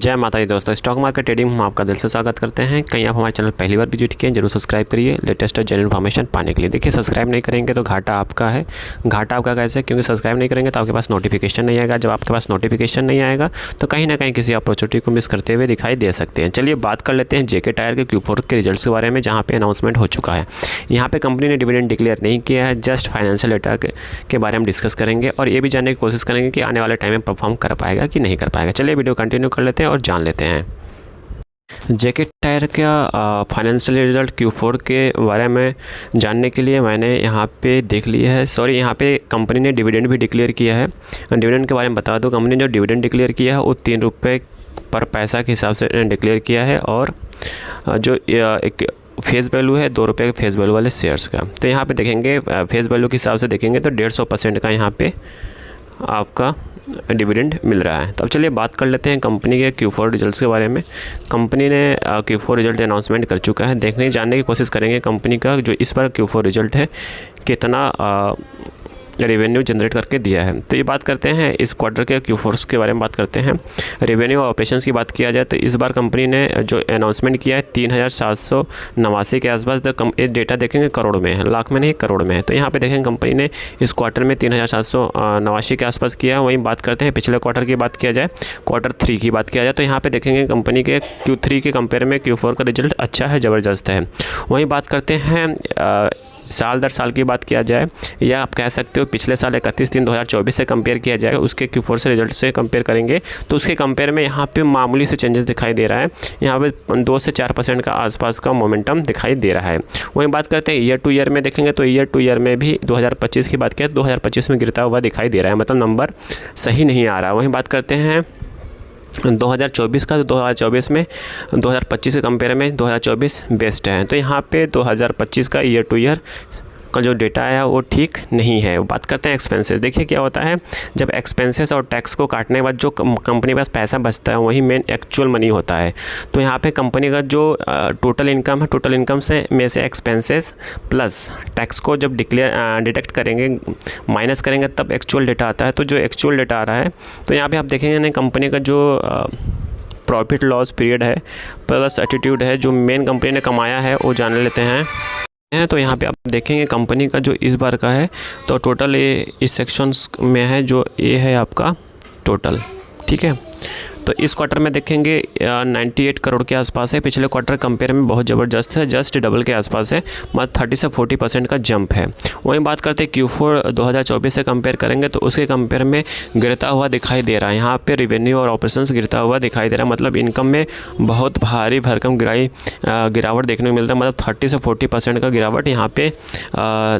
जय माता दी दोस्तों, स्टॉक मार्केट ट्रेडिंग में आपका दिल से स्वागत करते हैं। कहीं आप हमारे चैनल पहली बार विजिट किए जरूर सब्सक्राइब करिए लेटेस्ट और जेन्युइन इन्फॉर्मेशन पाने के लिए। देखिए, सब्सक्राइब नहीं करेंगे तो घाटा आपका है। घाटा आपका कैसे? क्योंकि सब्सक्राइब नहीं करेंगे तो आपके पास नोटिफिकेशन नहीं आएगा। जब आपके पास नोटिफिकेशन नहीं आएगा तो कहीं ना कहीं किसी अपॉर्चुनिटी को मिस करते हुए दिखाई दे सकते हैं। चलिए बात कर लेते हैं जेके टायर के Q4 के रिजल्ट्स के बारे में, जहाँ पे अनाउंसमेंट हो चुका है। यहाँ पे कंपनी ने डिविडेंड डिक्लेयर नहीं किया है, जस्ट फाइनेंशियल डेटा के बारे में डिस्कस करेंगे और ये भी जानने की कोशिश करेंगे कि आने वाले टाइम में परफॉर्म कर पाएगा कि नहीं कर पाएगा। चलिए वीडियो कंटिन्यू कर लेते हैं और जान लेते हैं। जेके टायर का फाइनेंशियल रिजल्ट Q4 के बारे में जानने के लिए मैंने यहाँ पे देख लिया है। यहाँ पे कंपनी ने डिविडेंड भी डिक्लेयर किया है। डिविडेंड के बारे में बता दो, कंपनी ने जो डिविडेंड डिक्लेयर किया है वो 3 रुपये पर पैसा के हिसाब से डिक्लेयर किया है और जो एक फेस वैल्यू है 2 रुपये के फेस वैल्यू वाले शेयर्स का। तो यहाँ पे देखेंगे फेस वैल्यू के हिसाब से देखेंगे तो 150% का यहाँ पे आपका डिविडेंड मिल रहा है। तो अब चलिए बात कर लेते हैं कंपनी के Q4 रिजल्ट्स के बारे में। कंपनी ने Q4 रिजल्ट अनाउंसमेंट कर चुका है। जानने की कोशिश करेंगे कंपनी का जो इस बार Q4 रिजल्ट है कितना रेवेन्यू जनरेट करके दिया है। तो ये बात करते हैं इस क्वार्टर के Q4 के बारे में बात करते हैं। रेवेन्यू और ऑपरेशंस की बात किया जाए तो इस बार कंपनी ने जो अनाउंसमेंट किया है 3789 के आसपास। तो ये डेटा देखेंगे करोड़ में है, लाख में नहीं करोड़ में है। तो यहाँ पे देखेंगे कंपनी ने इस क्वार्टर में 3789 के आसपास किया है। वहीं बात करते हैं पिछले क्वार्टर की बात किया जाए, Q3 की बात किया जाए तो यहाँ पर देखेंगे कंपनी के Q3 के कंपेयर में Q4 का रिजल्ट अच्छा है, ज़बरदस्त है। वहीं बात करते हैं साल दर साल की बात किया जाए या आप कह सकते हो पिछले साल 31/3/2024 से कंपेयर किया जाएगा, उसके Q4 से रिजल्ट से कंपेयर करेंगे तो उसके कंपेयर में यहाँ पे मामूली से चेंजेस दिखाई दे रहा है। यहाँ पे 2 से 4% का आसपास का मोमेंटम दिखाई दे रहा है। वहीं बात करते हैं ईयर टू ईयर में देखेंगे तो ईयर टू ईयर में भी 2025 की बात किया 2025 में गिरता हुआ दिखाई दे रहा है, मतलब नंबर सही नहीं आ रहा। वहीं बात करते हैं 2024 का, तो 2024 में 2025 के कंपेयर में 2024 बेस्ट है। तो यहाँ पे 2025 का ईयर टू ईयर का जो डेटा है वो ठीक नहीं है। बात करते हैं एक्सपेंसेस। देखिए क्या होता है, जब एक्सपेंसेस और टैक्स को काटने के बाद जो कंपनी के पास पैसा बचता है वही मेन एक्चुअल मनी होता है। तो यहाँ पे कंपनी का जो टोटल इनकम है, टोटल इनकम से में से एक्सपेंसेस प्लस टैक्स को जब डिटेक्ट करेंगे, माइनस करेंगे तब एक्चुअल डेटा आता है। तो जो एक्चुअल डेटा आ रहा है तो यहाँ पर आप देखेंगे ना कंपनी का जो प्रॉफिट लॉस पीरियड है प्लस एटीट्यूड है जो मेन कंपनी ने कमाया है वो जान लेते हैं। तो यहाँ पे आप देखेंगे कंपनी का जो इस बार का है तो टोटल ये इस सेक्शंस में है, जो ये है आपका टोटल, ठीक है। तो इस क्वार्टर में देखेंगे 98 करोड़ के आसपास है। पिछले क्वार्टर कंपेयर में बहुत ज़बरदस्त है, जस्ट डबल के आसपास है, मतलब 30 से 40% का जंप है। वहीं बात करते हैं Q4 2024 से कंपेयर करेंगे तो उसके कंपेयर में गिरता हुआ दिखाई दे रहा है। यहाँ पे रेवेन्यू और ऑपरेशंस गिरता हुआ दिखाई दे रहा है, मतलब इनकम में बहुत भारी भरकम गिरावट देखने को मिल रहा है, मतलब 30 से 40% का गिरावट यहाँ पे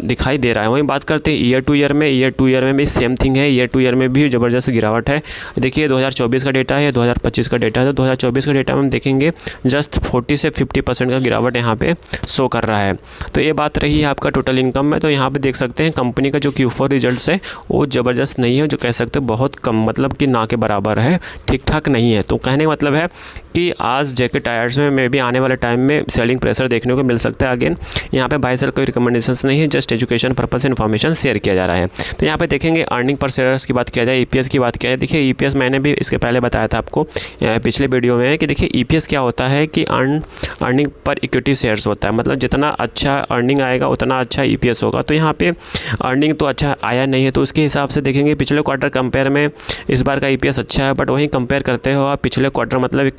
दिखाई दे रहा है। वहीं बात करते हैं ईयर टू ईयर में भी सेम थिंग है। ईयर टू ईयर में भी ज़बरदस्त गिरावट है। देखिए 2024 का डेटा है, 2025 का डेटा है। तो 2024 का डेटा में हम देखेंगे जस्ट 40 से 50% का गिरावट यहाँ पे शो कर रहा है। तो ये बात रही है आपका टोटल इनकम में। तो यहाँ पे देख सकते हैं कंपनी का जो Q4 रिजल्ट्स है वो ज़बरदस्त नहीं है, जो कह सकते हैं बहुत कम, मतलब कि ना के बराबर है, ठीक ठाक नहीं है। तो कहने का मतलब है कि आज जेके टायर्स में भी आने वाले टाइम में सेलिंग प्रेशर देखने को मिल सकता है। अगेन यहाँ पे बाय सेल कोई रिकमेंडेशंस नहीं है, just education purpose information share किया जा रहा है। तो यहाँ पे देखेंगे अर्निंग पर शेयर्स की बात किया जाए, EPS की बात किया जाए। देखिए EPS मैंने भी इसके पहले बताया था आपको पिछले वीडियो में कि देखिए EPS क्या होता है कि अर्निंग पर इक्विटी शेयर्स होता है, मतलब जितना अच्छा अर्निंग आएगा उतना अच्छा EPS होगा। तो यहाँ पे अर्निंग तो अच्छा आया नहीं है, तो उसके हिसाब से देखेंगे पिछले क्वार्टर कंपेयर में इस बार का EPS अच्छा है। बट वहीं कंपेयर करते हो आप पिछले क्वार्टर मतलब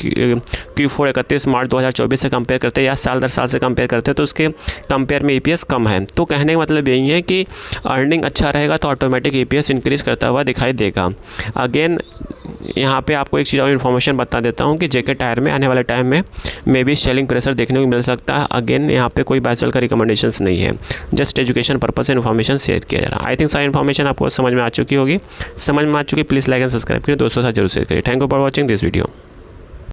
Q4 31 मार्च 2024 से कंपेयर करते हैं या साल दर साल से कंपेयर करते हैं तो उसके कंपेयर में EPS कम है। तो कहने का मतलब यही है कि अर्निंग अच्छा रहेगा तो ऑटोमेटिक EPS इंक्रीज़ करता हुआ दिखाई देगा। अगेन यहाँ पे आपको एक चीज़ और इन्फॉर्मेशन बता देता हूँ कि जेके टायर में आने वाले टाइम में भी सेलिंग प्रेशर देखने को मिल सकता है। अगेन यहाँ पे कोई बाय सेल का रिकमेंडेशंस नहीं है, जस्ट एजुकेशन पर्पस से इन्फॉर्मेशन शेयर किया जा रहा है। आई थिंक सारी इन्फॉर्मेशन आपको समझ में आ चुकी होगी। समझ में आ चुकी प्लीज़ लाइक एंड सब्सक्राइब करिए, दोस्तों के साथ जरूर शेयर करिए। Thank you for watching this video.